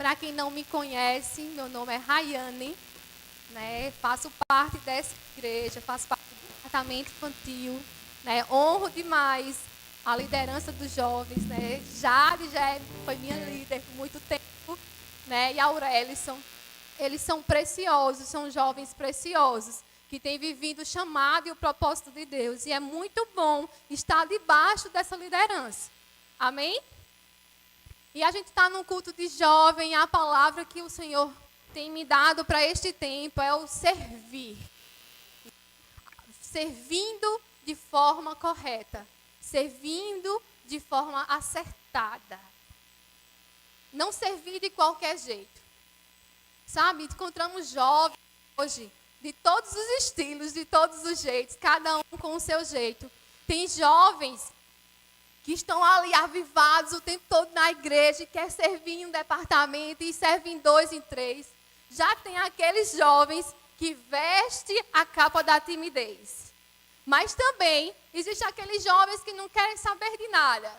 Para quem não me conhece, meu nome é Rayane, né? Faço parte dessa igreja, faço parte do departamento infantil, né? Honro demais a liderança dos jovens, né? Jade já foi minha líder por muito tempo, né? E a Aurelison, eles são preciosos, são jovens preciosos, que têm vivido o chamado e o propósito de Deus. E é muito bom estar debaixo dessa liderança. Amém? E a gente está num culto de jovem, a palavra que o Senhor tem me dado para este tempo é o servir. Servindo de forma correta. Servindo de forma acertada. Não servir de qualquer jeito. Sabe, encontramos jovens hoje, de todos os estilos, de todos os jeitos, cada um com o seu jeito. Tem jovens que estão ali avivados o tempo todo na igreja e quer servir em um departamento e serve em 2, em 3. Já tem aqueles jovens que vestem a capa da timidez. Mas também existem aqueles jovens que não querem saber de nada.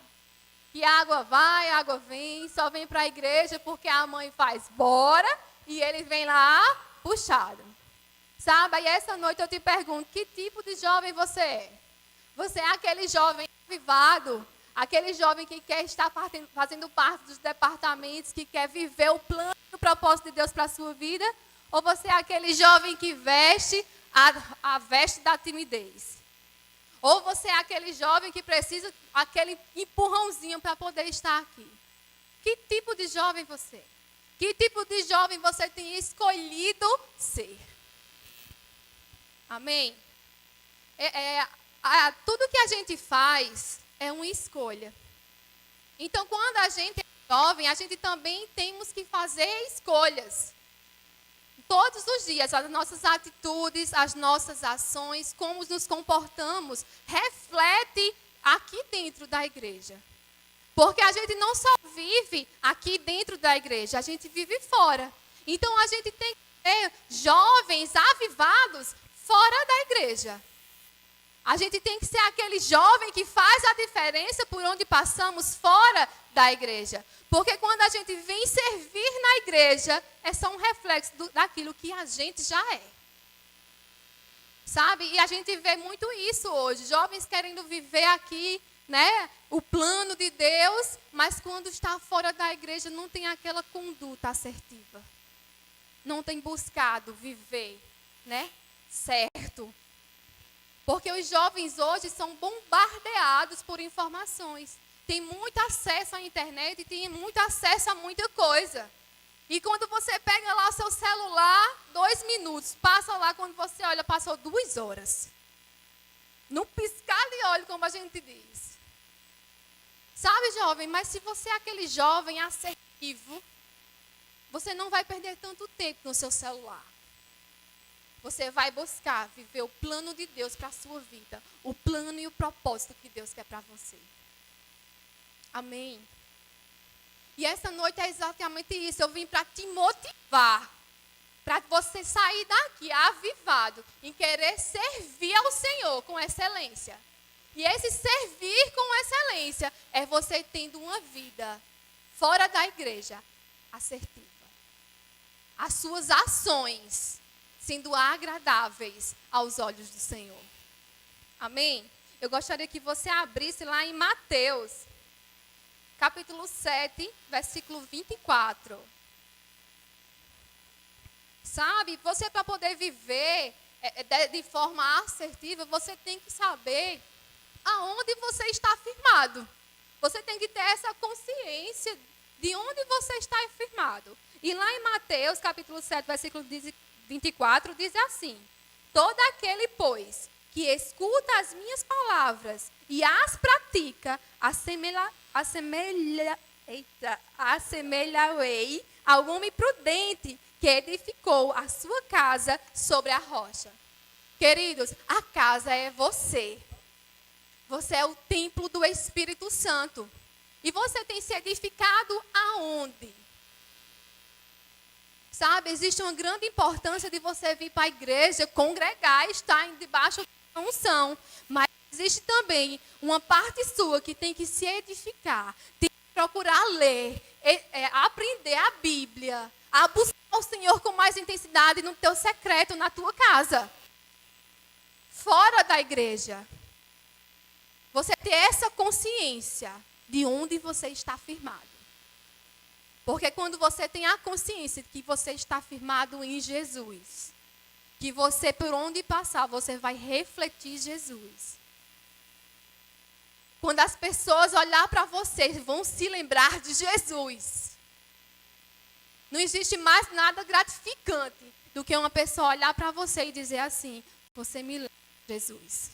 Que a água vai, a água vem, só vem para a igreja porque a mãe faz bora e eles vêm lá puxado. Sabe, e essa noite eu te pergunto, que tipo de jovem você é? Você é aquele jovem avivado, aquele jovem que quer estar fazendo parte dos departamentos, que quer viver o plano e o propósito de Deus para a sua vida? Ou você é aquele jovem que veste a veste da timidez? Ou você é aquele jovem que precisa aquele empurrãozinho para poder estar aqui? Que tipo de jovem você é? Que tipo de jovem você tem escolhido ser? Amém? Tudo que a gente faz é uma escolha. Então, quando a gente é jovem, a gente também temos que fazer escolhas. Todos os dias, as nossas atitudes, as nossas ações, como nos comportamos, reflete aqui dentro da igreja. Porque a gente não só vive aqui dentro da igreja, a gente vive fora. Então, a gente tem que ter jovens avivados fora da igreja. A gente tem que ser aquele jovem que faz a diferença por onde passamos fora da igreja. Porque quando a gente vem servir na igreja, é só um reflexo daquilo que a gente já é. Sabe? E a gente vê muito isso hoje. Jovens querendo viver aqui, né, o plano de Deus, mas quando está fora da igreja não tem aquela conduta assertiva. Não tem buscado viver, né, certo. Porque os jovens hoje são bombardeados por informações. Tem muito acesso à internet e tem muito acesso a muita coisa. E quando você pega lá o seu celular, 2 minutos. Passa lá, quando você olha, passou 2 horas. No piscar de olho, como a gente diz. Sabe, jovem, mas se você é aquele jovem assertivo, você não vai perder tanto tempo no seu celular. Você vai buscar viver o plano de Deus para a sua vida. O plano e o propósito que Deus quer para você. Amém? E essa noite é exatamente isso. Eu vim para te motivar. Para você sair daqui avivado. Em querer servir ao Senhor com excelência. E esse servir com excelência é você tendo uma vida fora da igreja assertiva. As suas ações sendo agradáveis aos olhos do Senhor. Amém? Eu gostaria que você abrisse lá em Mateus, capítulo 7, versículo 24. Sabe, você para poder viver de forma assertiva, você tem que saber aonde você está firmado. Você tem que ter essa consciência de onde você está firmado. E lá em Mateus, capítulo 7, versículo 24, diz assim: todo aquele, pois, que escuta as minhas palavras e as pratica, assemelharei ao homem prudente que edificou a sua casa sobre a rocha. Queridos, a casa é você. Você é o templo do Espírito Santo. E você tem se edificado aonde? Sabe, existe uma grande importância de você vir para a igreja, congregar, estar debaixo da unção. Mas existe também uma parte sua que tem que se edificar, tem que procurar ler, aprender a Bíblia. família, a buscar o Senhor com mais intensidade no teu secreto, na tua casa. Fora da igreja. Você ter essa consciência de onde você está firmado. Porque quando você tem a consciência de que você está firmado em Jesus, que você, por onde passar, você vai refletir Jesus. Quando as pessoas olhar para você, vão se lembrar de Jesus. Não existe mais nada gratificante do que uma pessoa olhar para você e dizer assim, você me lembra de Jesus.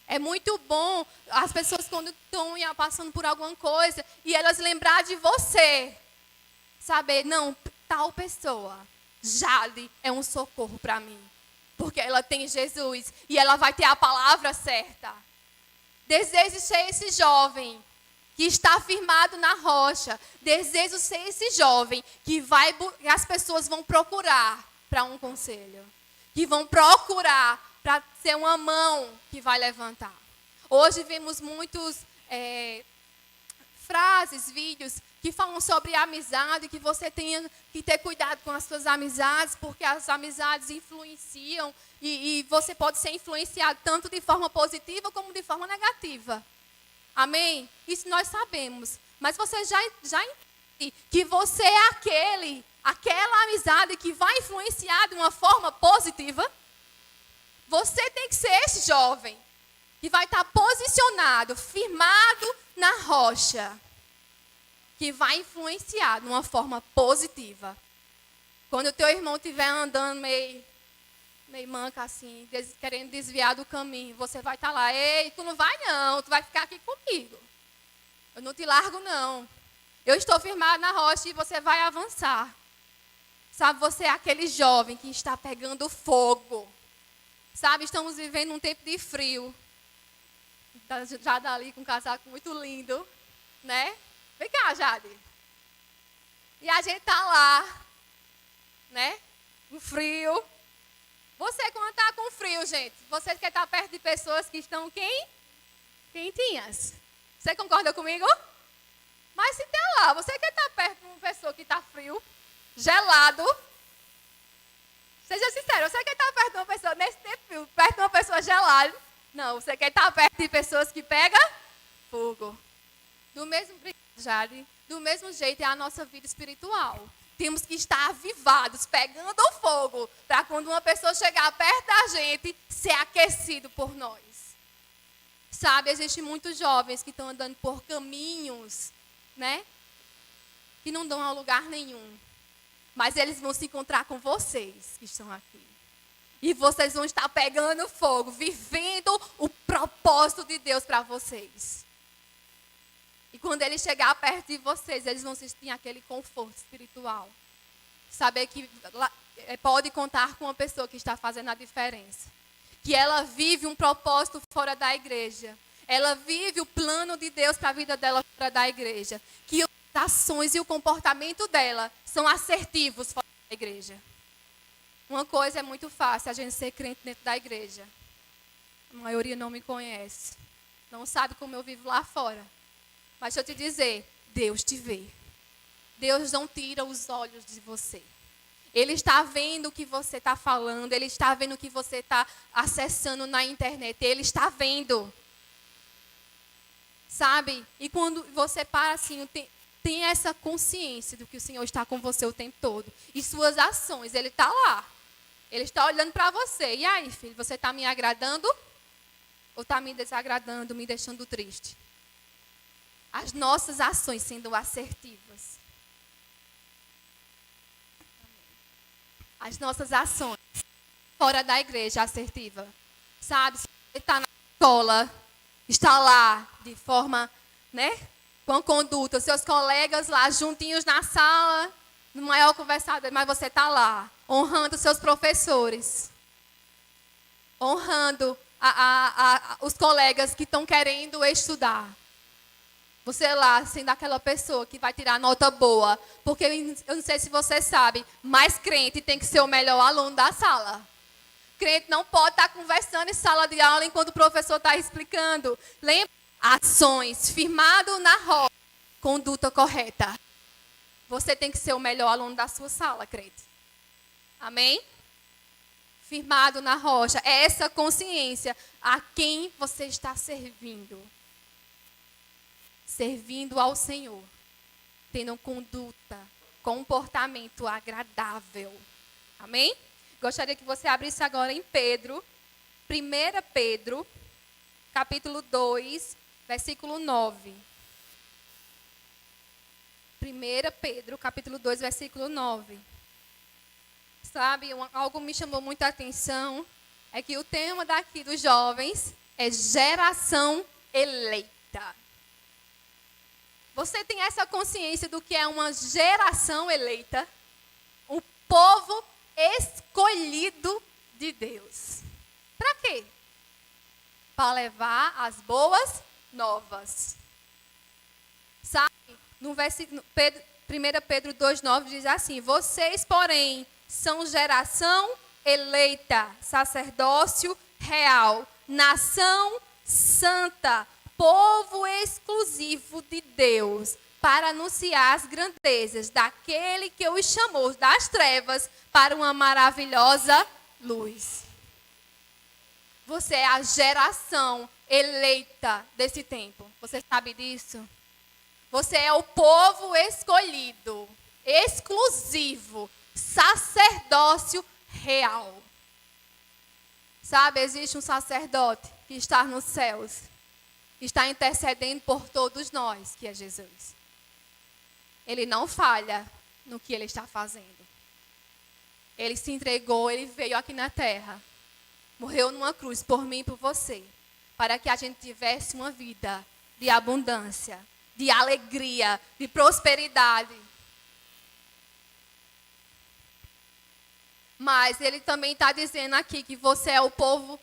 É muito bom as pessoas quando estão passando por alguma coisa e elas lembrar de você. Saber, não, tal pessoa, Jade, é um socorro para mim. Porque ela tem Jesus e ela vai ter a palavra certa. Desejo ser esse jovem que está firmado na rocha. Desejo ser esse jovem que as pessoas vão procurar para um conselho. Que vão procurar para ser uma mão que vai levantar. Hoje vemos muitos frases, vídeos que falam sobre amizade, que você tenha que ter cuidado com as suas amizades, porque as amizades influenciam e você pode ser influenciado tanto de forma positiva como de forma negativa. Amém? Isso nós sabemos. Mas você já entende que você é aquela amizade que vai influenciar de uma forma positiva? Você tem que ser esse jovem que vai estar posicionado, firmado na rocha, que vai influenciar de uma forma positiva. Quando o teu irmão estiver andando meio manca assim, querendo desviar do caminho, você vai estar lá, ei, tu não vai não, tu vai ficar aqui comigo. Eu não te largo não. Eu estou firmado na rocha e você vai avançar. Sabe, você é aquele jovem que está pegando fogo. Sabe, estamos vivendo um tempo de frio. Já dali com um casaco muito lindo, né? Vem cá, Jade. E a gente tá lá, né? Com frio. Você quando tá com frio, gente, você quer estar perto de pessoas que estão quentinhas. Você concorda comigo? Mas se tá lá, você quer estar perto de uma pessoa que está frio, gelado. Seja sincero, você quer estar perto de uma pessoa nesse tempo frio, perto de uma pessoa gelada? Não, você quer estar perto de pessoas que pegam fogo. Do mesmo jeito é a nossa vida espiritual. Temos que estar avivados, pegando fogo, para quando uma pessoa chegar perto da gente, ser aquecido por nós. Sabe, existem muitos jovens que estão andando por caminhos, né? Que não dão a lugar nenhum. Mas eles vão se encontrar com vocês que estão aqui. E vocês vão estar pegando fogo, vivendo o propósito de Deus para vocês. E quando ele chegar perto de vocês, eles vão sentir aquele conforto espiritual. Saber que pode contar com uma pessoa que está fazendo a diferença. Que ela vive um propósito fora da igreja. Ela vive o plano de Deus para a vida dela fora da igreja. Que as ações e o comportamento dela são assertivos fora da igreja. Uma coisa é muito fácil, a gente ser crente dentro da igreja. A maioria não me conhece. Não sabe como eu vivo lá fora. Mas deixa eu te dizer, Deus te vê. Deus não tira os olhos de você. Ele está vendo o que você está falando. Ele está vendo o que você está acessando na internet. Ele está vendo. Sabe? E quando você para assim, tem essa consciência do que o Senhor está com você o tempo todo. E suas ações, Ele está lá. Ele está olhando para você. E aí, filho, você está me agradando? Ou está me desagradando, me deixando triste? As nossas ações sendo assertivas. As nossas ações fora da igreja assertiva. Sabe, se você está na escola, está lá de forma, né, com conduta, seus colegas lá juntinhos na sala, no maior conversador, mas você está lá, honrando seus professores, honrando os colegas que estão querendo estudar. Você lá, sendo aquela pessoa que vai tirar nota boa. Porque eu não sei se você sabe, mas crente tem que ser o melhor aluno da sala. Crente não pode estar conversando em sala de aula enquanto o professor está explicando. Lembra? Ações, firmado na rocha, conduta correta. você tem que ser o melhor aluno da sua sala, crente. Amém? Firmado na rocha. É essa consciência a quem você está servindo. Servindo ao Senhor. Tendo conduta, comportamento agradável. Amém? Gostaria que você abrisse agora em Pedro. 1 Pedro, capítulo 2, versículo 9. 1 Pedro, capítulo 2, versículo 9. Sabe, algo me chamou muita atenção, é que o tema daqui dos jovens é geração eleita. Você tem essa consciência do que é uma geração eleita? Um povo escolhido de Deus. Para quê? Para levar as boas novas. Sabe, no versículo 1 Pedro 2,9 diz assim: vocês, porém, são geração eleita, sacerdócio real, nação santa, povo exclusivo de Deus, para anunciar as grandezas daquele que os chamou das trevas para uma maravilhosa luz. Você é a geração eleita desse tempo. Você sabe disso? Você é o povo escolhido, exclusivo, sacerdócio real. Sabe, existe um sacerdote que está nos céus, que está intercedendo por todos nós, que é Jesus. Ele não falha no que ele está fazendo. Ele se entregou, ele veio aqui na terra, morreu numa cruz por mim e por você, para que a gente tivesse uma vida de abundância, de alegria, de prosperidade. Mas ele também está dizendo aqui que você é o povo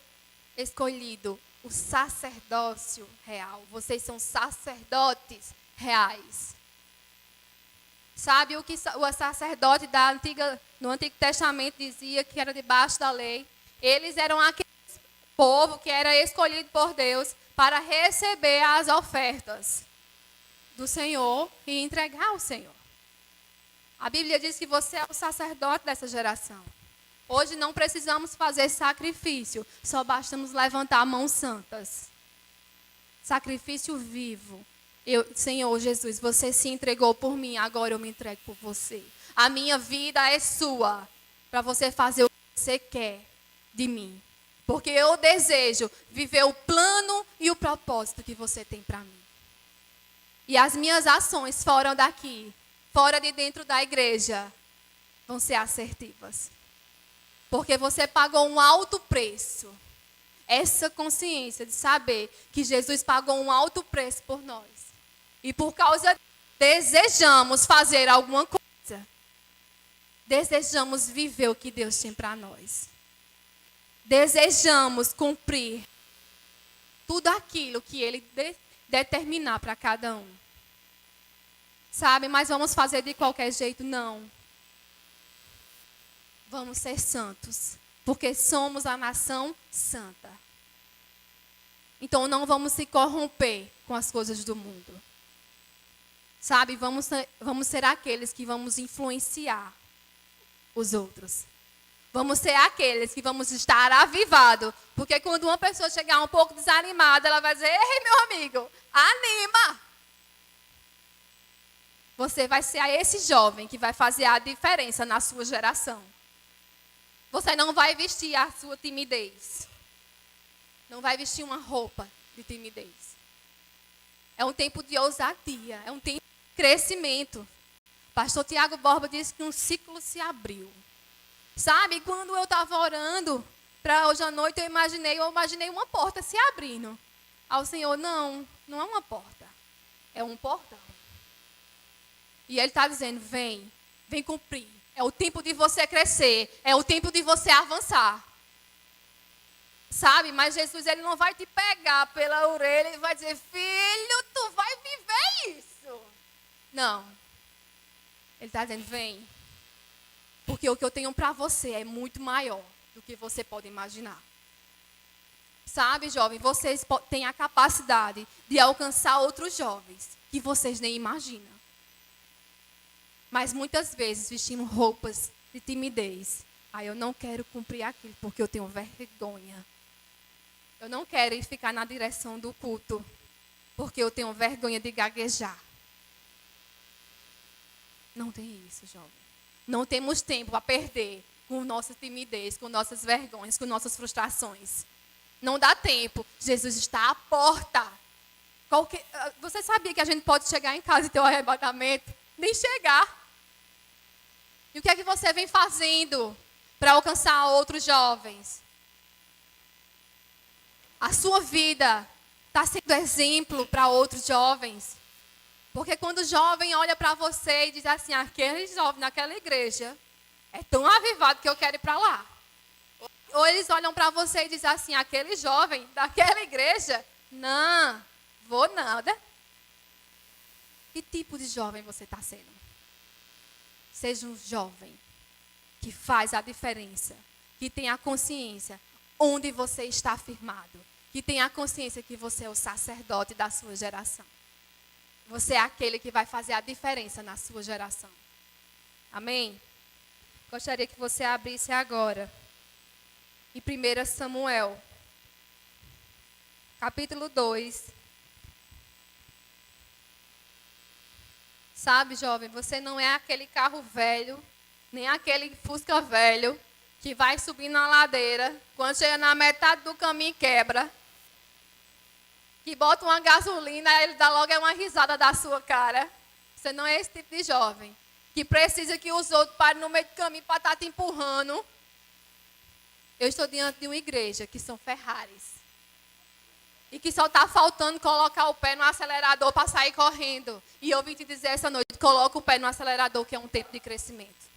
escolhido, o sacerdócio real. Vocês são sacerdotes reais. Sabe o que o sacerdote no Antigo Testamento dizia que era debaixo da lei? Eles eram aquele povo que era escolhido por Deus para receber as ofertas do Senhor e entregar ao Senhor. A Bíblia diz que você é o sacerdote dessa geração. Hoje não precisamos fazer sacrifício, só bastamos levantar mãos santas. Sacrifício vivo. Senhor Jesus, você se entregou por mim, agora eu me entrego por você. A minha vida é sua, para você fazer o que você quer de mim. Porque eu desejo viver o plano e o propósito que você tem para mim. E as minhas ações fora daqui, fora de dentro da igreja, vão ser assertivas. Porque você pagou um alto preço. Essa consciência de saber que Jesus pagou um alto preço por nós. E por causa desejamos fazer alguma coisa. Desejamos viver o que Deus tem para nós. Desejamos cumprir tudo aquilo que Ele determinar para cada um. Sabe, mas vamos fazer de qualquer jeito? Não. Vamos ser santos, porque somos a nação santa. Então não vamos se corromper com as coisas do mundo. Sabe, vamos ser aqueles que vamos influenciar os outros. Vamos ser aqueles que vamos estar avivados. Porque quando uma pessoa chegar um pouco desanimada, ela vai dizer: ei, meu amigo, anima! Você vai ser esse jovem que vai fazer a diferença na sua geração. Você não vai vestir a sua timidez. Não vai vestir uma roupa de timidez. É um tempo de ousadia. É um tempo de crescimento. Pastor Tiago Borba disse que um ciclo se abriu. Sabe, quando eu estava orando para hoje à noite, eu imaginei uma porta se abrindo. Ao Senhor, não é uma porta. É um portão. E Ele está dizendo: vem cumprir. É o tempo de você crescer. É o tempo de você avançar. Sabe, mas Jesus, Ele não vai te pegar pela orelha e vai dizer: filho, tu vai viver isso. Não. Ele está dizendo: vem. Porque o que eu tenho para você é muito maior do que você pode imaginar. Sabe, jovem, vocês têm a capacidade de alcançar outros jovens que vocês nem imaginam. Mas muitas vezes vestimos roupas de timidez. Eu não quero cumprir aquilo porque eu tenho vergonha. Eu não quero ir ficar na direção do culto porque eu tenho vergonha de gaguejar. Não tem isso, jovem. Não temos tempo para perder com nossa timidez, com nossas vergonhas, com nossas frustrações. Não dá tempo. Jesus está à porta. Você sabia que a gente pode chegar em casa e ter um arrebatamento? Nem chegar. E o que é que você vem fazendo para alcançar outros jovens? A sua vida está sendo exemplo para outros jovens. Porque quando o jovem olha para você e diz assim, aquele jovem naquela igreja é tão avivado que eu quero ir para lá. Ou eles olham para você e dizem assim, aquele jovem daquela igreja, não, vou nada. Que tipo de jovem você está sendo? Seja um jovem que faz a diferença, que tem a consciência onde você está firmado, que tem a consciência que você é o sacerdote da sua geração. Você é aquele que vai fazer a diferença na sua geração. Amém? Gostaria que você abrisse agora em 1 Samuel, capítulo 2. Sabe, jovem, você não é aquele carro velho, nem aquele Fusca velho, que vai subir na ladeira, quando chega na metade do caminho quebra, que bota uma gasolina, aí ele dá logo uma risada da sua cara. Você não é esse tipo de jovem, que precisa que os outros parem no meio do caminho para estar te empurrando. Eu estou diante de uma igreja que são Ferraris. E que só está faltando colocar o pé no acelerador para sair correndo. E eu vim te dizer essa noite, coloca o pé no acelerador, que é um tempo de crescimento.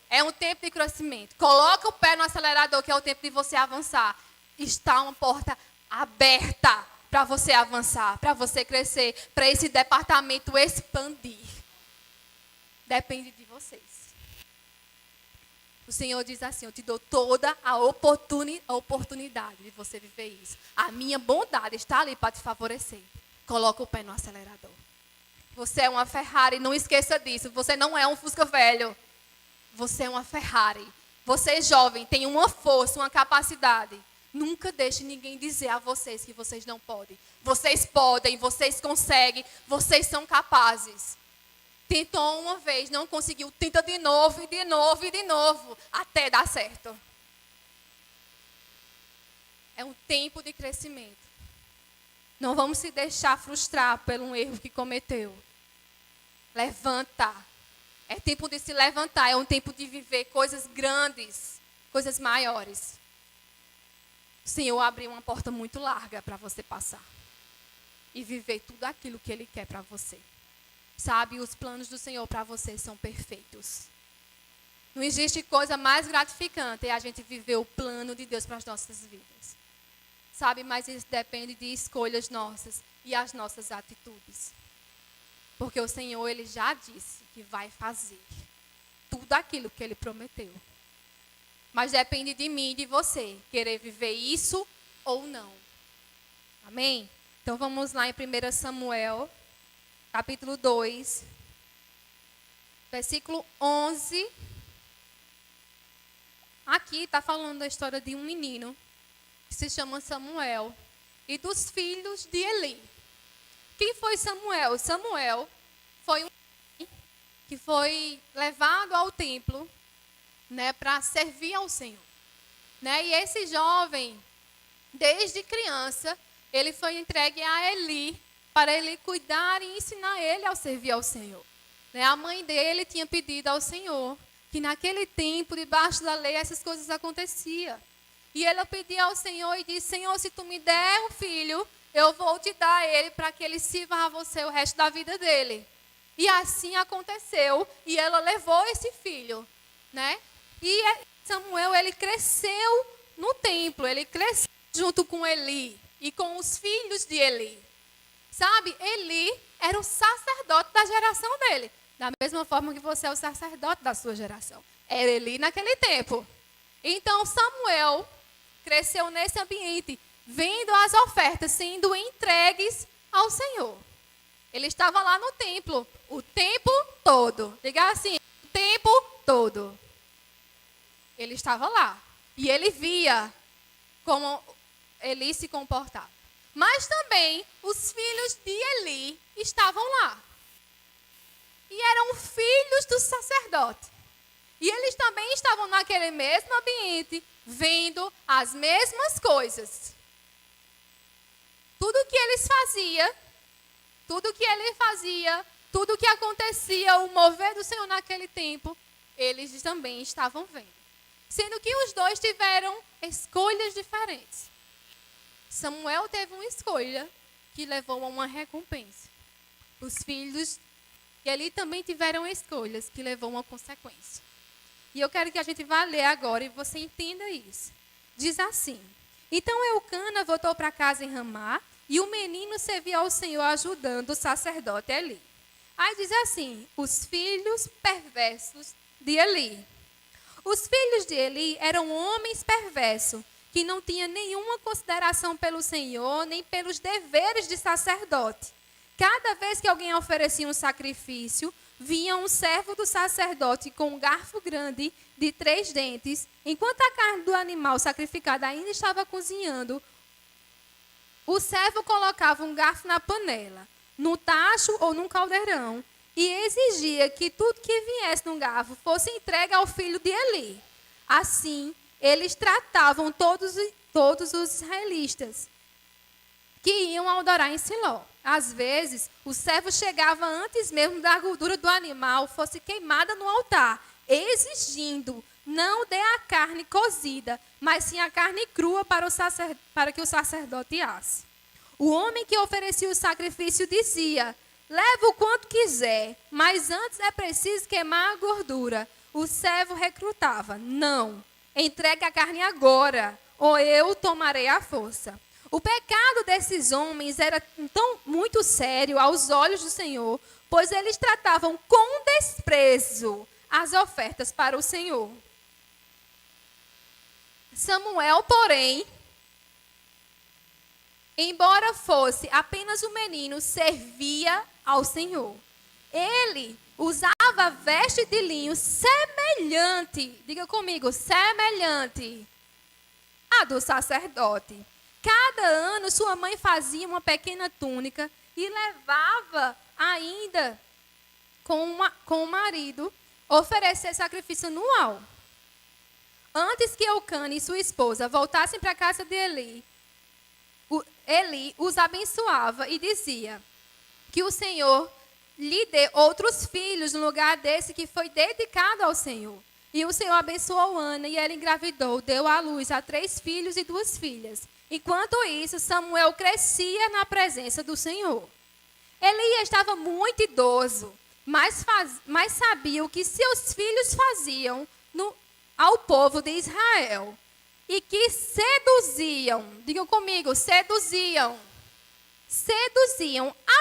É um tempo de crescimento. Coloca o pé no acelerador, que é o tempo de você avançar. Está uma porta aberta para você avançar, para você crescer, para esse departamento expandir. Depende de vocês. O Senhor diz assim, eu te dou toda a oportunidade de você viver isso. A minha bondade está ali para te favorecer. Coloca o pé no acelerador. Você é uma Ferrari, não esqueça disso. Você não é um Fusca velho. Você é uma Ferrari. Você, jovem, tem uma força, uma capacidade. Nunca deixe ninguém dizer a vocês que vocês não podem. Vocês podem, vocês conseguem, vocês são capazes. Tentou uma vez, não conseguiu, tenta de novo, e de novo, e de novo, até dar certo. É um tempo de crescimento. Não vamos se deixar frustrar por um erro que cometeu. Levanta. É tempo de se levantar, é um tempo de viver coisas grandes, coisas maiores. O Senhor abriu uma porta muito larga para você passar. E viver tudo aquilo que Ele quer para você. Sabe, os planos do Senhor para você são perfeitos. Não existe coisa mais gratificante é a gente viver o plano de Deus para as nossas vidas. Sabe, mas isso depende de escolhas nossas e as nossas atitudes. Porque o Senhor, Ele já disse que vai fazer tudo aquilo que Ele prometeu. Mas depende de mim e de você querer viver isso ou não. Amém? Então vamos lá em 1 Samuel. Capítulo 2, versículo 11. Aqui está falando da história de um menino que se chama Samuel e dos filhos de Eli. Quem foi Samuel? Samuel foi um que foi levado ao templo, né, para servir ao Senhor. Né? E esse jovem, desde criança, ele foi entregue a Eli, para ele cuidar e ensinar ele a servir ao Senhor. Né? A mãe dele tinha pedido ao Senhor que naquele tempo, debaixo da lei, essas coisas aconteciam. E ele pedia ao Senhor e disse, Senhor, se tu me der um filho, eu vou te dar ele para que ele sirva a você o resto da vida dele. E assim aconteceu, e ela levou esse filho. Né? E Samuel, ele cresceu no templo, ele cresceu junto com Eli e com os filhos de Eli. Sabe, Eli era o sacerdote da geração dele. Da mesma forma que você é o sacerdote da sua geração. Era Eli naquele tempo. Então, Samuel cresceu nesse ambiente, vendo as ofertas sendo entregues ao Senhor. Ele estava lá no templo o tempo todo. Diga assim, o tempo todo. Ele estava lá. E ele via como Eli se comportava. Mas também os filhos de Eli estavam lá. E eram filhos do sacerdote. E eles também estavam naquele mesmo ambiente, vendo as mesmas coisas. Tudo que eles faziam, tudo que ele fazia, tudo que acontecia, o mover do Senhor naquele tempo, eles também estavam vendo. Sendo que os dois tiveram escolhas diferentes. Samuel teve uma escolha que levou a uma recompensa. Os filhos de Eli também tiveram escolhas que levou a uma consequência. E eu quero que a gente vá ler agora e você entenda isso. Diz assim: então Eucana voltou para casa em Ramá, e o menino servia ao Senhor ajudando o sacerdote Eli. Aí diz assim: os filhos perversos de Eli. Os filhos de Eli eram homens perversos, que não tinham nenhuma consideração pelo Senhor, nem pelos deveres de sacerdote. Cada vez que alguém oferecia um sacrifício, vinha um servo do sacerdote com um garfo grande de 3 dentes. Enquanto a carne do animal sacrificado ainda estava cozinhando, o servo colocava um garfo na panela, no tacho ou num caldeirão, e exigia que tudo que viesse num garfo fosse entregue ao filho de Eli. Assim, eles tratavam todos os israelitas que iam adorar em Siló. Às vezes, o servo chegava antes mesmo da gordura do animal fosse queimada no altar, exigindo: não dê a carne cozida, mas sim a carne crua para que o sacerdote asse. O homem que oferecia o sacrifício dizia: leve o quanto quiser, mas antes é preciso queimar a gordura. O servo recrutava: não, entregue a carne agora, ou eu tomarei a força. O pecado desses homens era então muito sério aos olhos do Senhor, pois eles tratavam com desprezo as ofertas para o Senhor. Samuel, porém, embora fosse apenas um menino, servia ao Senhor. Ele usava veste de linho semelhante, diga comigo, semelhante à do sacerdote. Cada ano sua mãe fazia uma pequena túnica e levava ainda com o marido oferecer sacrifício anual. Antes que Eucana e sua esposa voltassem para a casa de Eli, Eli os abençoava e dizia que o Senhor lhe dê outros filhos no lugar desse que foi dedicado ao Senhor. E o Senhor abençoou Ana e ela engravidou, deu à luz a 3 filhos e 2 filhas. Enquanto isso, Samuel crescia na presença do Senhor. Eli estava muito idoso, mas sabia o que seus filhos faziam ao povo de Israel. E que seduziam, digam comigo, seduziam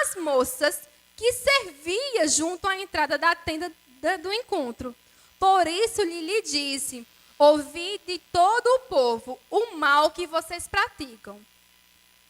as moças que serviam junto à entrada da tenda do encontro. Por isso lhe disse: ouvi de todo o povo o mal que vocês praticam.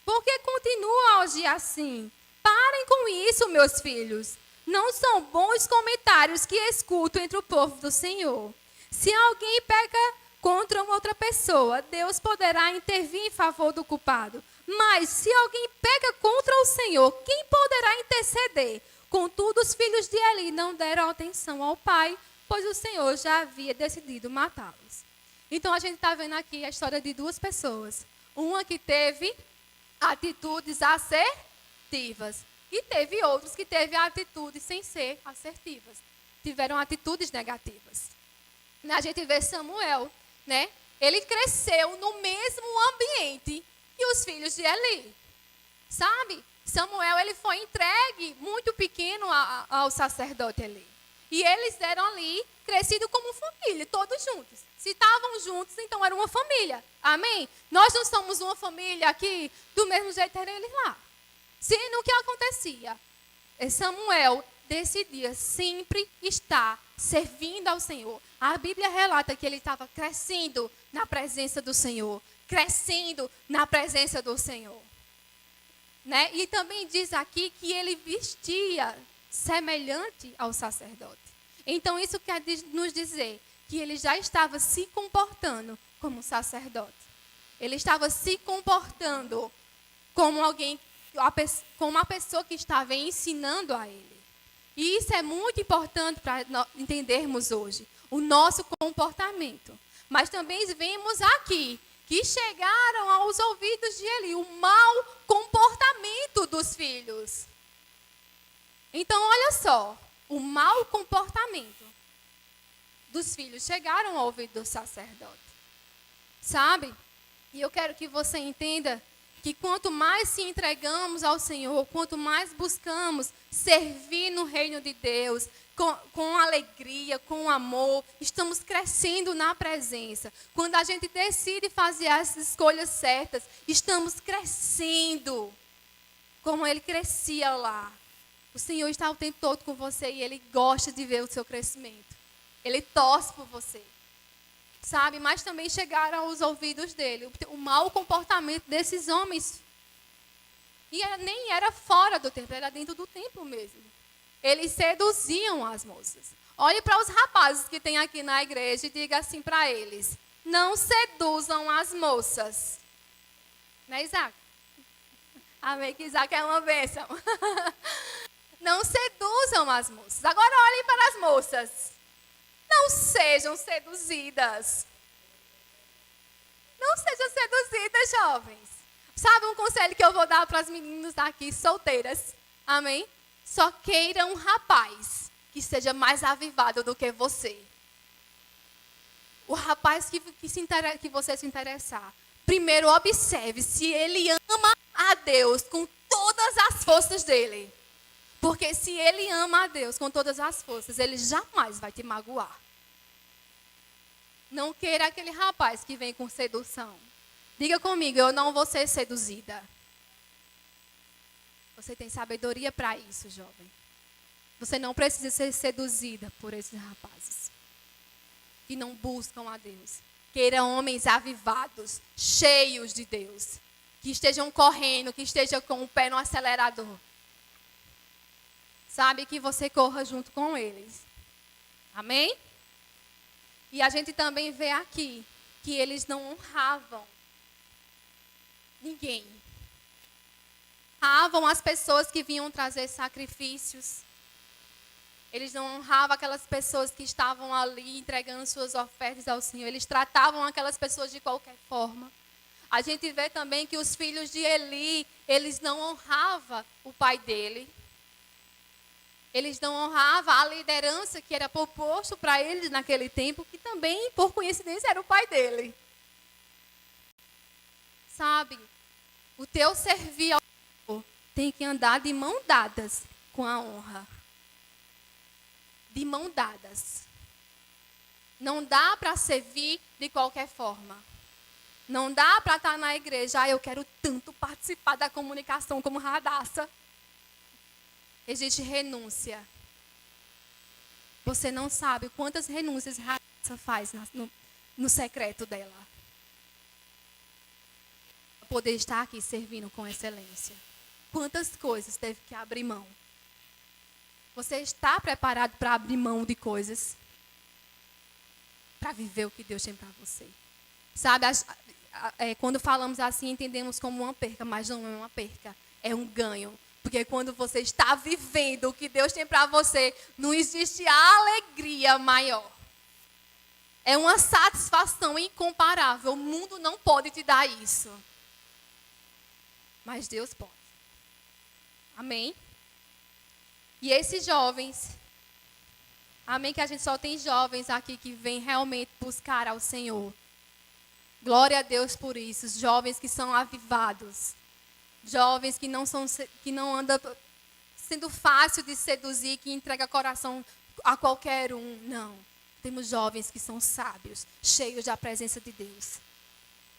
Por que continuam a agir assim? Parem com isso, meus filhos. Não são bons comentários que escuto entre o povo do Senhor. Se alguém peca contra uma outra pessoa, Deus poderá intervir em favor do culpado. Mas se alguém peca contra o Senhor, quem poderá interceder? Contudo, os filhos de Eli não deram atenção ao pai, pois o Senhor já havia decidido matá-los. Então, a gente está vendo aqui a história de 2 pessoas. Uma que teve atitudes assertivas e teve outros que teve atitudes sem ser assertivas. Tiveram atitudes negativas. A gente vê Samuel, né? Ele cresceu no mesmo ambiente que os filhos de Eli. Sabe? Samuel, ele foi entregue muito pequeno ao sacerdote Eli. E eles eram ali crescidos como família, todos juntos. Se estavam juntos, então era uma família. Amém? Nós não somos uma família aqui, do mesmo jeito eram eles lá. Sendo o que acontecia? Samuel decidia sempre estar servindo ao Senhor. A Bíblia relata que ele estava crescendo na presença do Senhor. Crescendo na presença do Senhor. né? E também diz aqui que ele vestia semelhante ao sacerdote. Então isso quer nos dizer que ele já estava se comportando como sacerdote. Ele estava se comportando como alguém, como uma pessoa que estava ensinando a ele. E isso é muito importante para entendermos hoje, o nosso comportamento. Mas também vemos aqui que chegaram aos ouvidos de Eli o mau comportamento dos filhos. Então, olha só, o mau comportamento dos filhos chegaram ao ouvido do sacerdote. Sabe? E eu quero que você entenda que quanto mais se entregamos ao Senhor, quanto mais buscamos servir no reino de Deus, com alegria, com amor, estamos crescendo na presença. Quando a gente decide fazer as escolhas certas, estamos crescendo como ele crescia lá. O Senhor está o tempo todo com você e Ele gosta de ver o seu crescimento. Ele torce por você. Sabe? Mas também chegaram aos ouvidos dele o mau comportamento desses homens. E nem era fora do templo, era dentro do templo mesmo. Eles seduziam as moças. Olhe para os rapazes que tem aqui na igreja e diga assim para eles: não seduzam as moças. Né, Isaac? Amém, que Isaac é uma bênção. Não seduzam as moças. Agora olhem para as moças. Não sejam seduzidas. Não sejam seduzidas, jovens. Sabe um conselho que eu vou dar para as meninas daqui solteiras? Amém? Só queira um rapaz que seja mais avivado do que você. O rapaz que você se interessar. Primeiro observe se ele ama a Deus com todas as forças dele. Porque se ele ama a Deus com todas as forças, ele jamais vai te magoar. Não queira aquele rapaz que vem com sedução. Diga comigo, eu não vou ser seduzida. Você tem sabedoria para isso, jovem. Você não precisa ser seduzida por esses rapazes que não buscam a Deus. Queira homens avivados, cheios de Deus, que estejam correndo, que estejam com o pé no acelerador. Sabe, que você corra junto com eles. Amém? E a gente também vê aqui que eles não honravam ninguém. Honravam as pessoas que vinham trazer sacrifícios. Eles não honravam aquelas pessoas que estavam ali entregando suas ofertas ao Senhor. Eles tratavam aquelas pessoas de qualquer forma. A gente vê também que os filhos de Eli, eles não honravam o pai dele. Eles não honravam a liderança que era proposto para eles naquele tempo, que também, por coincidência, era o pai dele. Sabe, o teu servir ao Senhor tem que andar de mão dadas com a honra. De mão dadas. Não dá para servir de qualquer forma. Não dá para estar na igreja, eu quero tanto participar da comunicação como Radassa. Existe renúncia. Você não sabe quantas renúncias Radassa faz no secreto dela. Para poder estar aqui servindo com excelência. Quantas coisas teve que abrir mão. Você está preparado para abrir mão de coisas? Para viver o que Deus tem para você. Sabe, quando falamos assim, entendemos como uma perca, mas não é uma perca, é um ganho. Porque quando você está vivendo o que Deus tem para você, não existe alegria maior. É uma satisfação incomparável. O mundo não pode te dar isso. Mas Deus pode. Amém? E esses jovens, amém, que a gente só tem jovens aqui que vêm realmente buscar ao Senhor. Glória a Deus por isso. Jovens que são avivados. Jovens que não andam sendo fácil de seduzir, que entrega coração a qualquer um. Não. Temos jovens que são sábios, cheios da presença de Deus.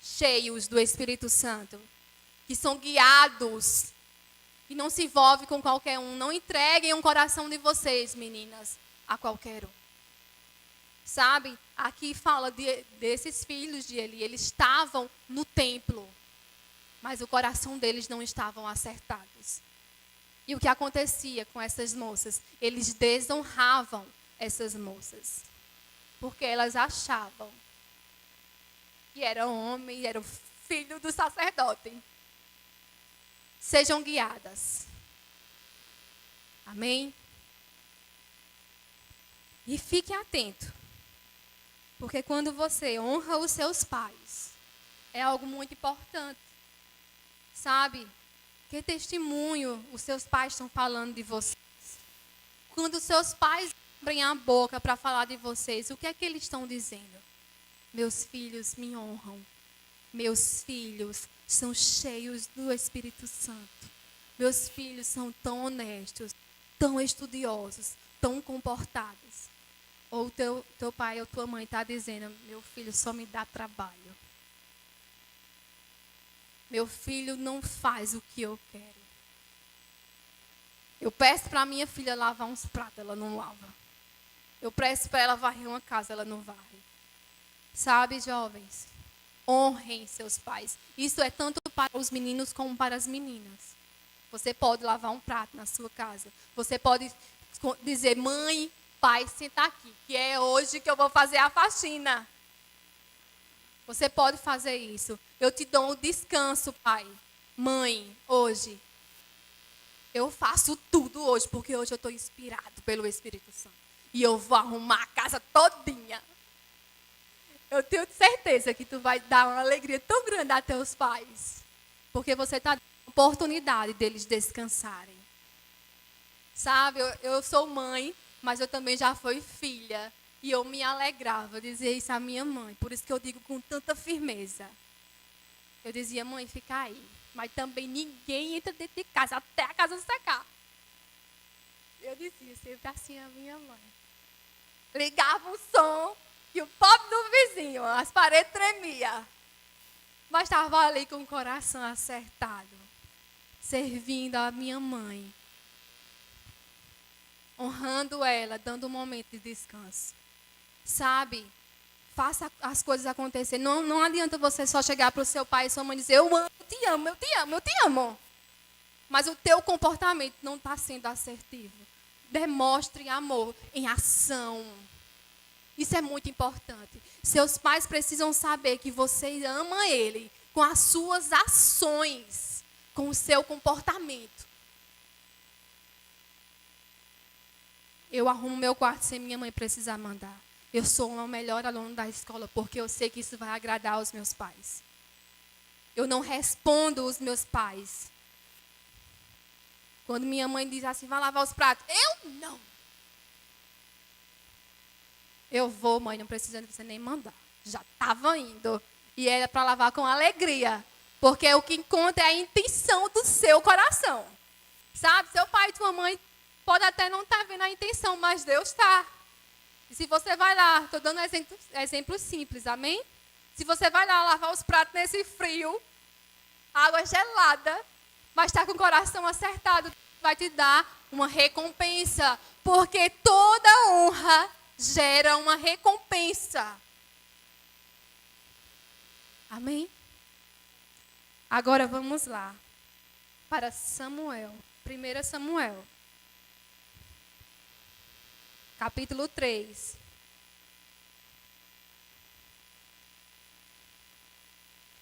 Cheios do Espírito Santo. Que são guiados. E não se envolve com qualquer um. Não entreguem o coração de vocês, meninas, a qualquer um. Sabe? Aqui fala desses filhos de Eli. Eles estavam no templo. mas o coração deles não estavam acertados. E o que acontecia com essas moças? Eles desonravam essas moças, porque elas achavam que era homem, era o filho do sacerdote. Sejam guiadas. Amém? E fique atento, porque quando você honra os seus pais, é algo muito importante. Sabe? Que testemunho os seus pais estão falando de vocês? Quando os seus pais abrem a boca para falar de vocês, o que é que eles estão dizendo? Meus filhos me honram. Meus filhos são cheios do Espírito Santo. Meus filhos são tão honestos, tão estudiosos, tão comportados. Ou teu pai ou tua mãe está dizendo, meu filho só me dá trabalho. Meu filho não faz o que eu quero. Eu peço para minha filha lavar uns pratos, ela não lava. Eu peço para ela varrer uma casa, ela não varre. Sabe, jovens? Honrem seus pais. Isso é tanto para os meninos como para as meninas. Você pode lavar um prato na sua casa. Você pode dizer, mãe, pai, senta aqui, que é hoje que eu vou fazer a faxina. Você pode fazer isso. Eu te dou um descanso, pai. Mãe, hoje. Eu faço tudo hoje, porque hoje eu estou inspirado pelo Espírito Santo. E eu vou arrumar a casa todinha. Eu tenho certeza que tu vai dar uma alegria tão grande a teus pais. Porque você está dando a oportunidade deles descansarem. Sabe, eu sou mãe, mas eu também já fui filha. E eu me alegrava dizer isso à minha mãe. Por isso que eu digo com tanta firmeza. Eu dizia, mãe, fica aí. Mas também ninguém entra dentro de casa, até a casa secar. Eu dizia sempre assim à minha mãe. Ligava o som, e o pobre do vizinho, as paredes tremiam. Mas estava ali com o coração acertado. Servindo a minha mãe. Honrando ela, dando um momento de descanso. Sabe, faça as coisas acontecer. Não adianta você só chegar para o seu pai e sua mãe e dizer, eu amo, eu te amo, eu te amo, eu te amo. Mas o teu comportamento não está sendo assertivo. Demonstre amor em ação. Isso é muito importante. Seus pais precisam saber que você ama ele com as suas ações, com o seu comportamento. Eu arrumo meu quarto sem minha mãe precisar mandar. Eu sou o melhor aluno da escola porque eu sei que isso vai agradar aos meus pais. Eu não respondo os meus pais. Quando minha mãe diz assim, vai lavar os pratos. Eu não. Eu vou, mãe, não precisa de você nem mandar. Já estava indo. E era para lavar com alegria. Porque o que conta é a intenção do seu coração. Sabe, seu pai e sua mãe pode até não estar vendo a intenção, mas Deus está. E se você vai lá, estou dando exemplo simples, amém? Se você vai lá lavar os pratos nesse frio, água gelada, mas está com o coração acertado, vai te dar uma recompensa. Porque toda honra gera uma recompensa. Amém? Agora vamos lá. Para Samuel. 1 Samuel. Capítulo 3.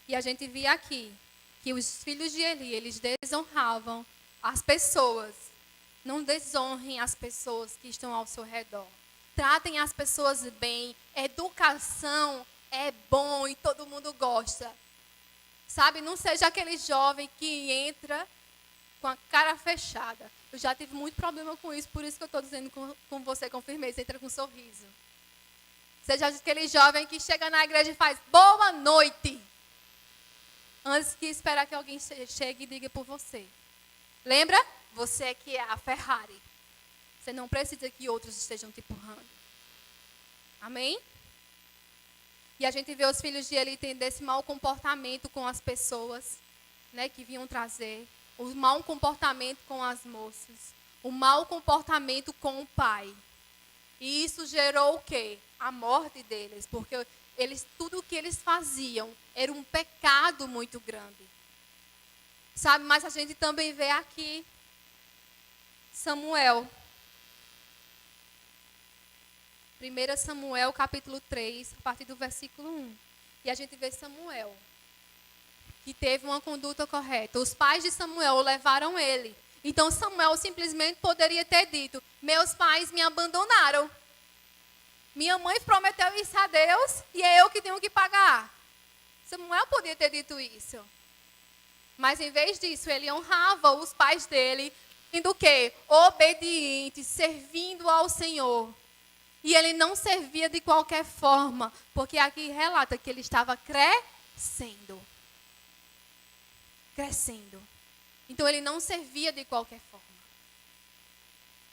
E a gente via aqui que os filhos de Eli, eles desonravam as pessoas. Não desonrem as pessoas que estão ao seu redor. Tratem as pessoas bem. Educação é bom e todo mundo gosta. Sabe, não seja aquele jovem que entra com a cara fechada. Eu já tive muito problema com isso, por isso que eu estou dizendo com você com firmeza, entra com um sorriso. Seja aquele jovem que chega na igreja e faz boa noite. Antes que esperar que alguém chegue e diga por você. Lembra? Você que é a Ferrari. Você não precisa que outros estejam te empurrando. Amém? E a gente vê os filhos de Eli tendo esse mau comportamento com as pessoas, né, que vinham trazer. O mau comportamento com as moças. O mau comportamento com o pai. E isso gerou o quê? A morte deles. Porque tudo o que eles faziam era um pecado muito grande. Sabe, mas a gente também vê aqui Samuel. 1 Samuel, capítulo 3, a partir do versículo 1. E a gente vê Samuel, que teve uma conduta correta. Os pais de Samuel levaram ele. Então Samuel simplesmente poderia ter dito: meus pais me abandonaram. Minha mãe prometeu isso a Deus e é eu que tenho que pagar. Samuel podia ter dito isso. Mas em vez disso, ele honrava os pais dele, sendo o quê? Obediente, servindo ao Senhor. E ele não servia de qualquer forma, porque aqui relata que ele estava crescendo. Crescendo. Então ele não servia de qualquer forma.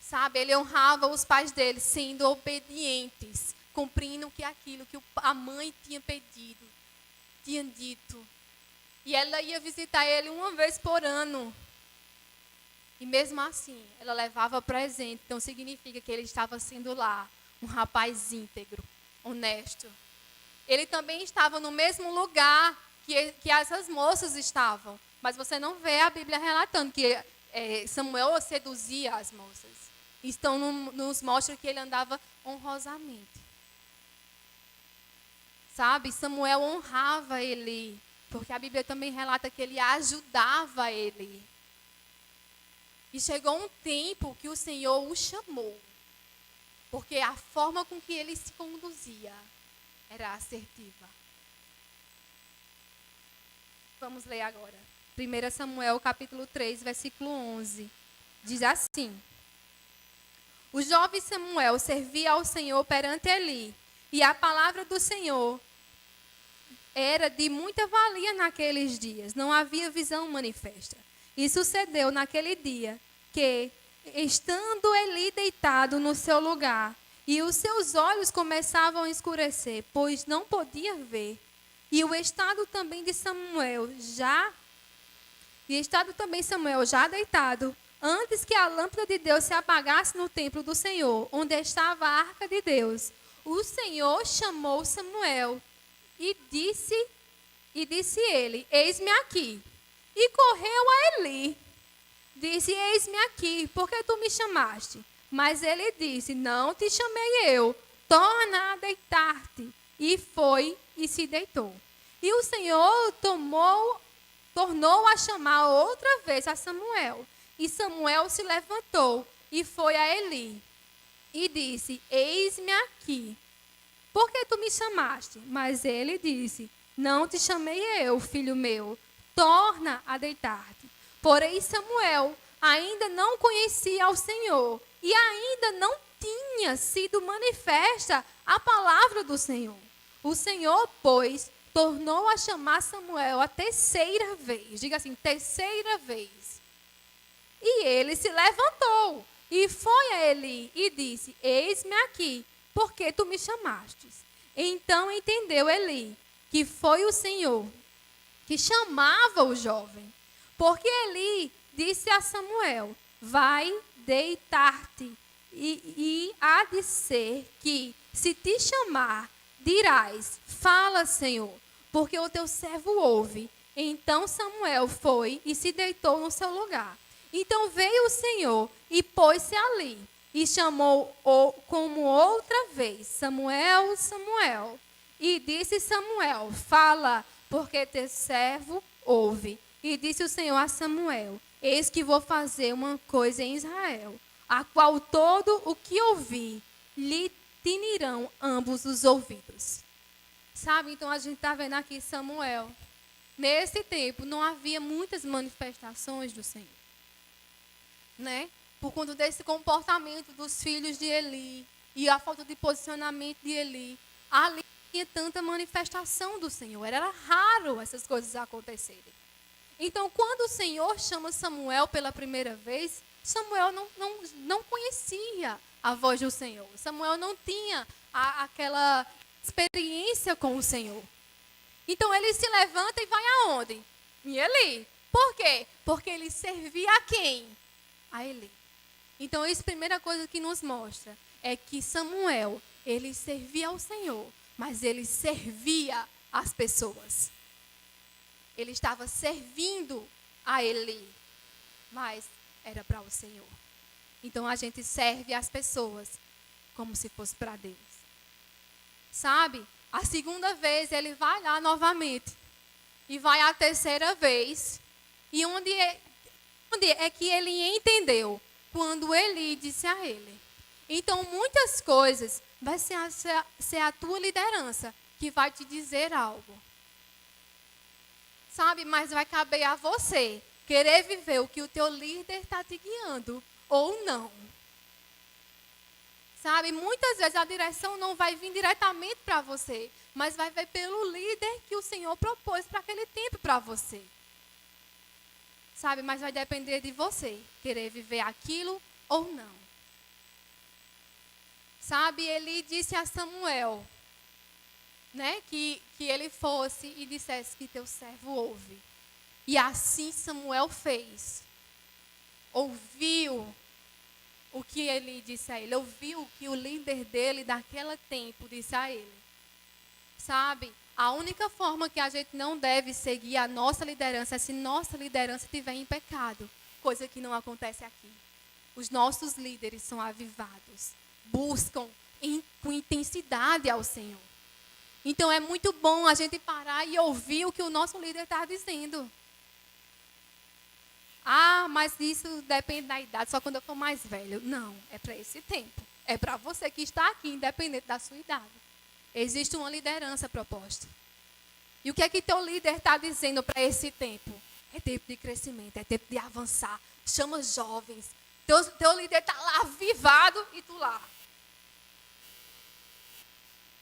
Sabe, ele honrava os pais dele, sendo obedientes, cumprindo aquilo que a mãe tinha pedido, tinha dito. E ela ia visitar ele uma vez por ano. E mesmo assim, ela levava presente. Então significa que ele estava sendo lá um rapaz íntegro, honesto. Ele também estava no mesmo lugar que essas moças estavam. Mas você não vê a Bíblia relatando que Samuel seduzia as moças. Então nos mostra que ele andava honrosamente. Sabe, Samuel honrava Eli, porque a Bíblia também relata que ele ajudava ele. E chegou um tempo que o Senhor o chamou, porque a forma com que ele se conduzia era assertiva. Vamos ler agora. 1 Samuel, capítulo 3, versículo 11. Diz assim: o jovem Samuel servia ao Senhor perante Eli, e a palavra do Senhor era de muita valia naqueles dias. Não havia visão manifesta. E sucedeu naquele dia que, estando Eli deitado no seu lugar, e os seus olhos começavam a escurecer, pois não podia ver, e estado também Samuel já deitado, antes que a lâmpada de Deus se apagasse no templo do Senhor, onde estava a arca de Deus, o Senhor chamou Samuel e disse ele: eis-me aqui. E correu a Eli. Disse: eis-me aqui, porque tu me chamaste? Mas ele disse: não te chamei eu, torna a deitar-te. E foi e se deitou. E o Senhor tornou a chamar outra vez a Samuel. E Samuel se levantou e foi a Eli. E disse: eis-me aqui, porque tu me chamaste? Mas ele disse: não te chamei eu, filho meu, torna a deitar-te. Porém Samuel ainda não conhecia ao Senhor, e ainda não tinha sido manifesta a palavra do Senhor. O Senhor, pois, tornou a chamar Samuel a terceira vez. Diga assim, terceira vez. E ele se levantou e foi a Eli e disse: eis-me aqui, porque tu me chamastes. Então entendeu Eli que foi o Senhor que chamava o jovem. Porque Eli disse a Samuel: vai deitar-te, e há de ser que, se te chamar, dirás: fala, Senhor, porque o teu servo ouve. Então Samuel foi e se deitou no seu lugar. Então veio o Senhor e pôs-se ali, e chamou como outra vez: Samuel, Samuel. E disse Samuel: fala, porque teu servo ouve. E disse o Senhor a Samuel: eis que vou fazer uma coisa em Israel, a qual todo o que ouvir lhe tinirão ambos os ouvidos. Sabe, então a gente está vendo aqui Samuel. Nesse tempo não havia muitas manifestações do Senhor, né? Por conta desse comportamento dos filhos de Eli e a falta de posicionamento de Eli, ali não tinha tanta manifestação do Senhor. Era raro essas coisas acontecerem. Então, quando o Senhor chama Samuel pela primeira vez, Samuel não conhecia a voz do Senhor. Samuel não tinha aquela experiência com o Senhor. Então, ele se levanta e vai aonde? Em Eli. Por quê? Porque ele servia a quem? A Eli. Então, isso é a primeira coisa que nos mostra, é que Samuel, ele servia ao Senhor, mas ele servia as pessoas. Ele estava servindo a Eli, mas era para o Senhor. Então a gente serve as pessoas como se fosse para Deus. Sabe? A segunda vez ele vai lá novamente. E vai a terceira vez. E onde é que ele entendeu? Quando Eli disse a ele. Então muitas coisas vai ser a tua liderança que vai te dizer algo. Sabe? Mas vai caber a você querer viver o que o teu líder está te guiando ou não. Sabe? Muitas vezes a direção não vai vir diretamente para você, mas vai vir pelo líder que o Senhor propôs para aquele tempo para você. Sabe? Mas vai depender de você querer viver aquilo ou não. Sabe? Ele disse a Samuel, né, que ele fosse e dissesse que teu servo ouve. E assim Samuel fez. Ouviu o que ele disse a ele. Ouviu o que o líder dele daquele tempo disse a ele. Sabe? A única forma que a gente não deve seguir a nossa liderança é se nossa liderança estiver em pecado. Coisa que não acontece aqui. Os nossos líderes são avivados. Buscam com intensidade ao Senhor. Então é muito bom a gente parar e ouvir o que o nosso líder está dizendo. Ah, mas isso depende da idade, só quando eu for mais velho. Não, é para esse tempo. É para você que está aqui, independente da sua idade. Existe uma liderança proposta. E o que é que teu líder está dizendo para esse tempo? É tempo de crescimento, é tempo de avançar. Chama jovens. Teu líder está lá avivado e tu lá.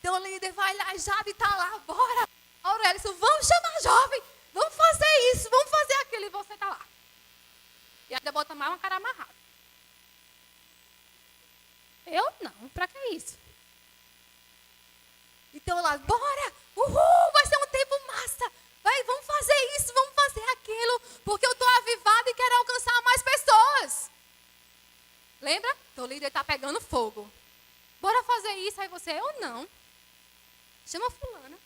Teu líder vai lá, Jade está lá, bora. Aurélio, vamos chamar jovem, vamos fazer isso, vamos fazer aquilo e você está lá. E ainda bota mais uma cara amarrada. Eu não, para que isso? Então lá, bora, uhul, vai ser um tempo massa. Vamos fazer isso, vamos fazer aquilo, porque eu estou avivada e quero alcançar mais pessoas. Lembra? Teu líder está pegando fogo. Bora fazer isso, aí você, eu não. Chama fulana.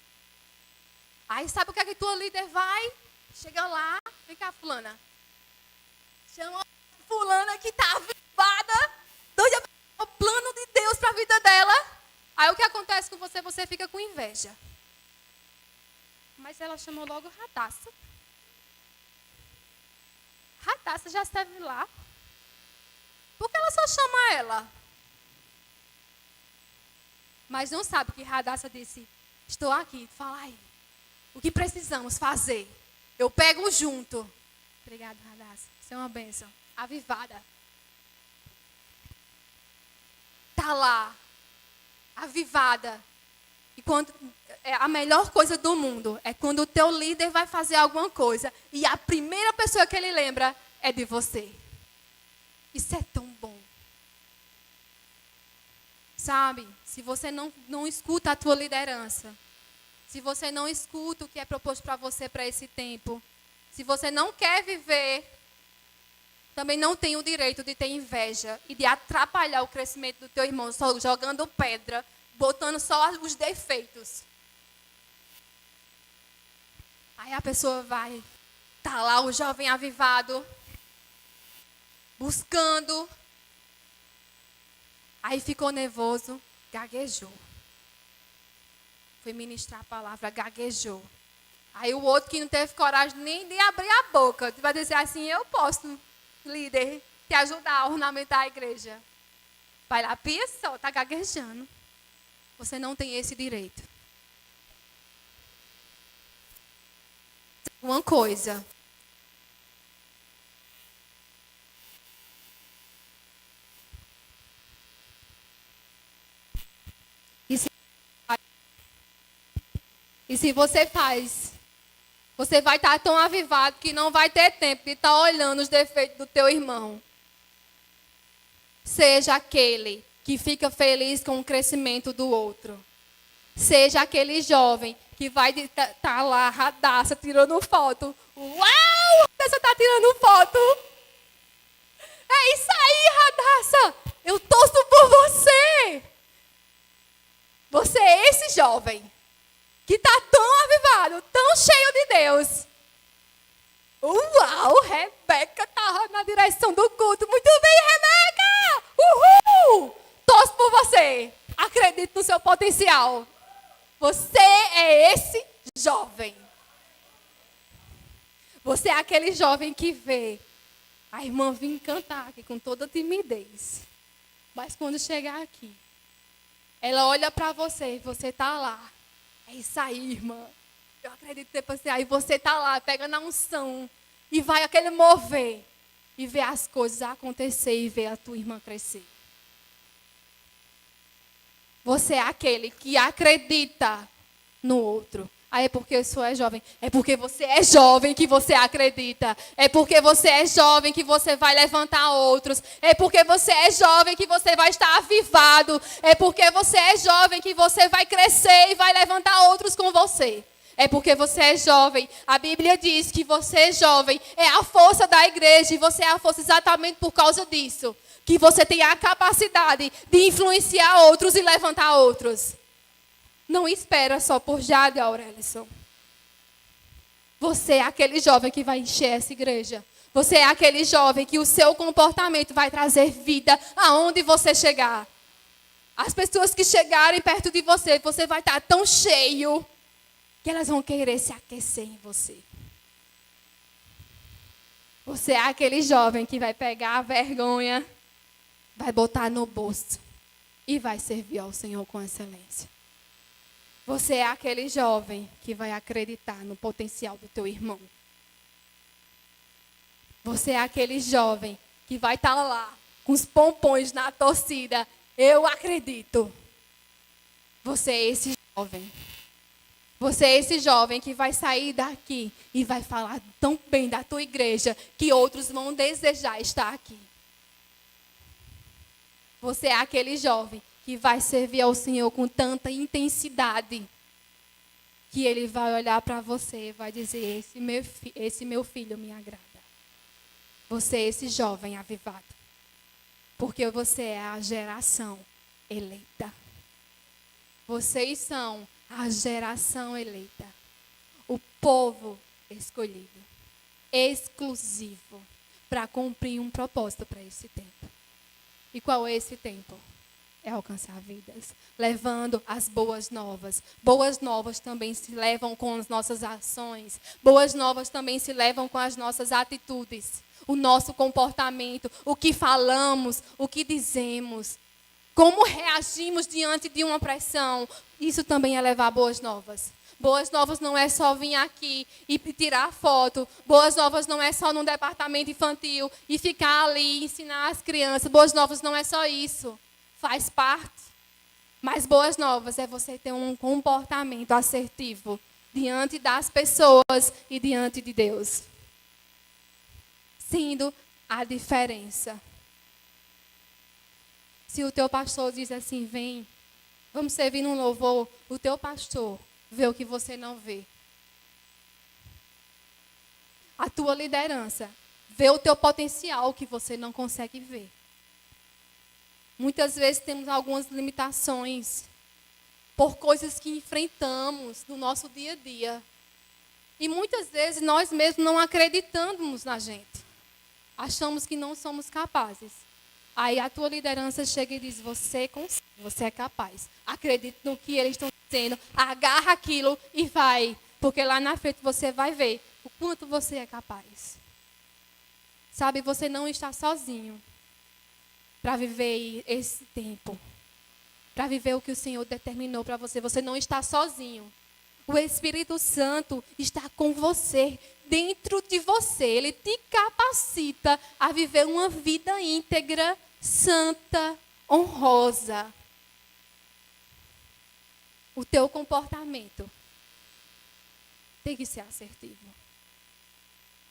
Aí sabe o que é que tua líder vai? Chega lá, vem cá, fulana. Chama fulana que está avivada, doida para o plano de Deus para a vida dela. Aí o que acontece com você? Você fica com inveja. Mas ela chamou logo Radassa. Radassa já esteve lá. Por que ela só chama ela? Mas não sabe que Radassa disse, estou aqui, fala aí. O que precisamos fazer? Eu pego junto. Obrigada, Radassa. Isso é uma bênção. Avivada. Está lá. Avivada. E quando, a melhor coisa do mundo é quando o teu líder vai fazer alguma coisa e a primeira pessoa que ele lembra é de você. Isso é tão bom. Sabe? Se você não escuta a tua liderança, se você não escuta o que é proposto para você para esse tempo, se você não quer viver, também não tem o direito de ter inveja e de atrapalhar o crescimento do teu irmão, só jogando pedra, botando só os defeitos. Aí a pessoa vai, tá lá o jovem avivado, buscando. Aí ficou nervoso, gaguejou. Foi ministrar a palavra, gaguejou. Aí o outro que não teve coragem nem de abrir a boca, vai dizer assim, eu posso, líder, te ajudar a ornamentar a igreja. Vai lá, pia só, tá gaguejando. Você não tem esse direito. Uma coisa. E se você faz, você vai estar tão avivado que não vai ter tempo de estar olhando os defeitos do teu irmão. Seja aquele que fica feliz com o crescimento do outro. Seja aquele jovem que vai estar lá, Radassa, tirando foto. Uau! Radassa está tirando foto. É isso aí, Radassa. Eu torço por você. Você é esse jovem que está tão avivado, tão cheio de Deus, Uau, Rebeca estava na direção do culto. Muito bem, Rebeca! Uhul! Torço por você. Acredito no seu potencial. Você é esse jovem. Você é aquele jovem que vê a irmã vir cantar aqui com toda timidez. Mas quando chegar aqui, ela olha para você e você está lá. É isso aí, irmã. Eu acredito depois aí você está lá, pega na unção e vai aquele mover e ver as coisas acontecer e ver a tua irmã crescer. Você é aquele que acredita no outro. Ah, é porque eu sou jovem. É porque você é jovem que você acredita. É porque você é jovem que você vai levantar outros. É porque você é jovem que você vai estar avivado. É porque você é jovem que você vai crescer e vai levantar outros com você. É porque você é jovem. A Bíblia diz que você é jovem. É a força da igreja. E você é a força exatamente por causa disso. Que você tem a capacidade de influenciar outros e levantar outros. Não espera só por Jade, Aurelison. Você é aquele jovem que vai encher essa igreja. Você é aquele jovem que o seu comportamento vai trazer vida aonde você chegar. As pessoas que chegarem perto de você, você vai estar tão cheio que elas vão querer se aquecer em você. Você é aquele jovem que vai pegar a vergonha, vai botar no bolso e vai servir ao Senhor com excelência. Você é aquele jovem que vai acreditar no potencial do teu irmão. Você é aquele jovem que vai estar lá com os pompons na torcida. Eu acredito. Você é esse jovem. Você é esse jovem que vai sair daqui e vai falar tão bem da tua igreja que outros vão desejar estar aqui. Você é aquele jovem que vai servir ao Senhor com tanta intensidade que Ele vai olhar para você e vai dizer, esse meu filho me agrada. Você é esse jovem avivado. Porque você é a geração eleita. Vocês são a geração eleita. O povo escolhido. Exclusivo. Para cumprir um propósito para esse tempo. E qual é esse tempo? É alcançar vidas, levando as boas novas. Boas novas também se levam com as nossas ações. Boas novas também se levam com as nossas atitudes. O nosso comportamento, o que falamos, o que dizemos. Como reagimos diante de uma pressão. Isso também é levar boas novas. Boas novas não é só vir aqui e tirar foto. Boas novas não é só num departamento infantil e ficar ali e ensinar as crianças. Boas novas não é só isso. Faz parte. Mas boas novas é você ter um comportamento assertivo diante das pessoas e diante de Deus. Sendo a diferença. Se o teu pastor diz assim, vem, vamos servir num louvor, o teu pastor vê o que você não vê. A tua liderança vê o teu potencial que você não consegue ver. Muitas vezes temos algumas limitações por coisas que enfrentamos no nosso dia a dia. E muitas vezes nós mesmos não acreditamos na gente. Achamos que não somos capazes. Aí a tua liderança chega e diz, você consegue, você é capaz. Acredite no que eles estão dizendo, agarra aquilo e vai. Porque lá na frente você vai ver o quanto você é capaz. Sabe, você não está sozinho. Para viver esse tempo. Para viver o que o Senhor determinou para você. Você não está sozinho. O Espírito Santo está com você. Dentro de você. Ele te capacita a viver uma vida íntegra, santa, honrosa. O teu comportamento tem que ser assertivo.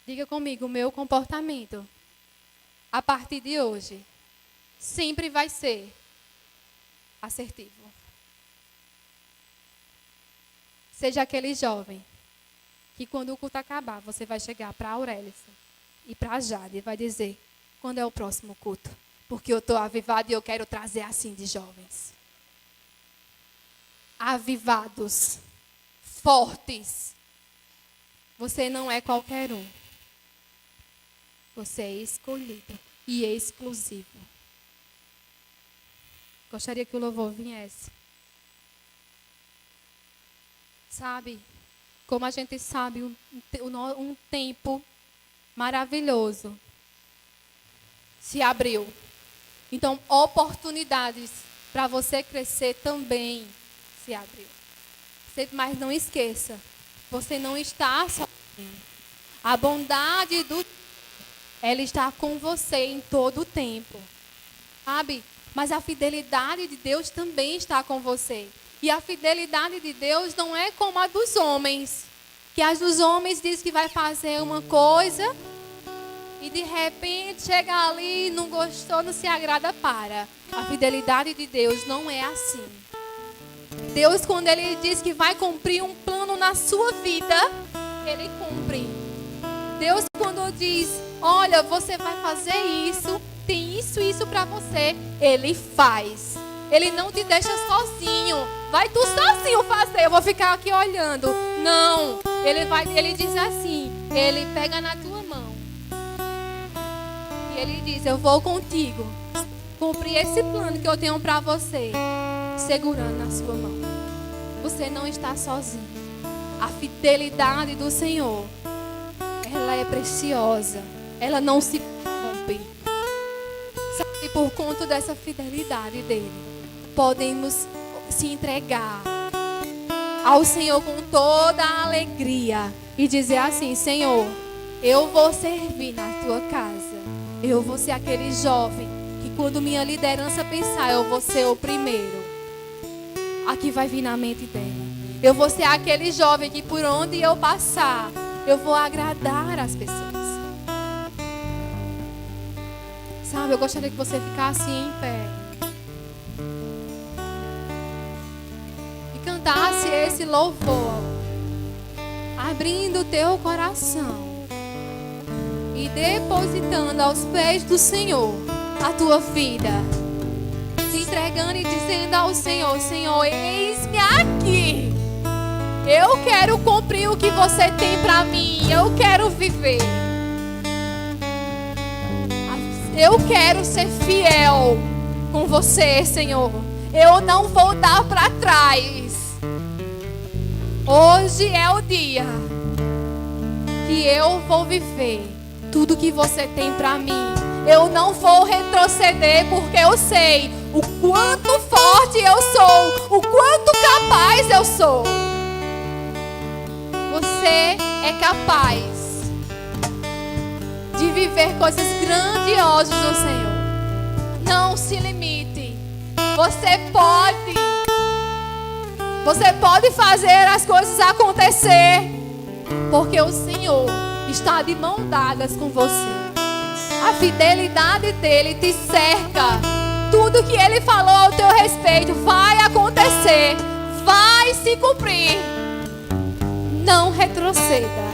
Diga comigo, o meu comportamento, a partir de hoje, sempre vai ser assertivo. Seja aquele jovem que quando o culto acabar, você vai chegar para a Aurélison e para a Jade e vai dizer, quando é o próximo culto? Porque eu estou avivado e eu quero trazer assim de jovens. Avivados, fortes. Você não é qualquer um. Você é escolhido e exclusivo. Gostaria que o louvor viesse. Sabe, como a gente sabe, um tempo maravilhoso se abriu. Então, oportunidades para você crescer também se abriu. Mas não esqueça, você não está sozinho. A bondade ela está com você em todo o tempo. Sabe? Mas a fidelidade de Deus também está com você. E a fidelidade de Deus não é como a dos homens. Que as dos homens diz que vai fazer uma coisa e de repente chega ali, não gostou, não se agrada, para. A fidelidade de Deus não é assim. Deus, quando Ele diz que vai cumprir um plano na sua vida, Ele cumpre. Deus, quando diz, olha, você vai fazer isso, tem isso para você, Ele faz. Ele não te deixa sozinho. Vai tu sozinho fazer, eu vou ficar aqui olhando. Não, Ele diz assim, Ele pega na tua mão. E Ele diz, eu vou contigo. Cumprir esse plano que eu tenho para você, segurando na sua mão. Você não está sozinho. A fidelidade do Senhor, ela é preciosa. Ela não se corrompe. Sabe, por conta dessa fidelidade dele, podemos se entregar ao Senhor com toda a alegria e dizer assim, Senhor, eu vou servir na tua casa. Eu vou ser aquele jovem que quando minha liderança pensar, eu vou ser o primeiro. Aqui vai vir na mente dela. Eu vou ser aquele jovem que por onde eu passar, eu vou agradar as pessoas. Sabe, eu gostaria que você ficasse em pé e cantasse esse louvor, abrindo o teu coração e depositando aos pés do Senhor a tua vida, se entregando e dizendo ao Senhor, Senhor, eis-me aqui. Eu quero cumprir o que você tem para mim. Eu quero viver. Eu quero ser fiel com você, Senhor. Eu não vou dar para trás. Hoje é o dia que eu vou viver tudo que você tem para mim. Eu não vou retroceder porque eu sei o quanto forte eu sou, o quanto capaz eu sou. Você é capaz de viver coisas grandiosas no Senhor. Não se limite. Você pode fazer as coisas acontecer, porque o Senhor está de mãos dadas com você. A fidelidade dele te cerca. Tudo que ele falou ao teu respeito vai acontecer, vai se cumprir. Não retroceda.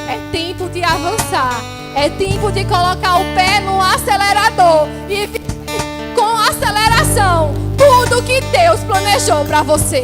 É tempo de avançar. É tempo de colocar o pé no acelerador e com aceleração tudo que Deus planejou para você.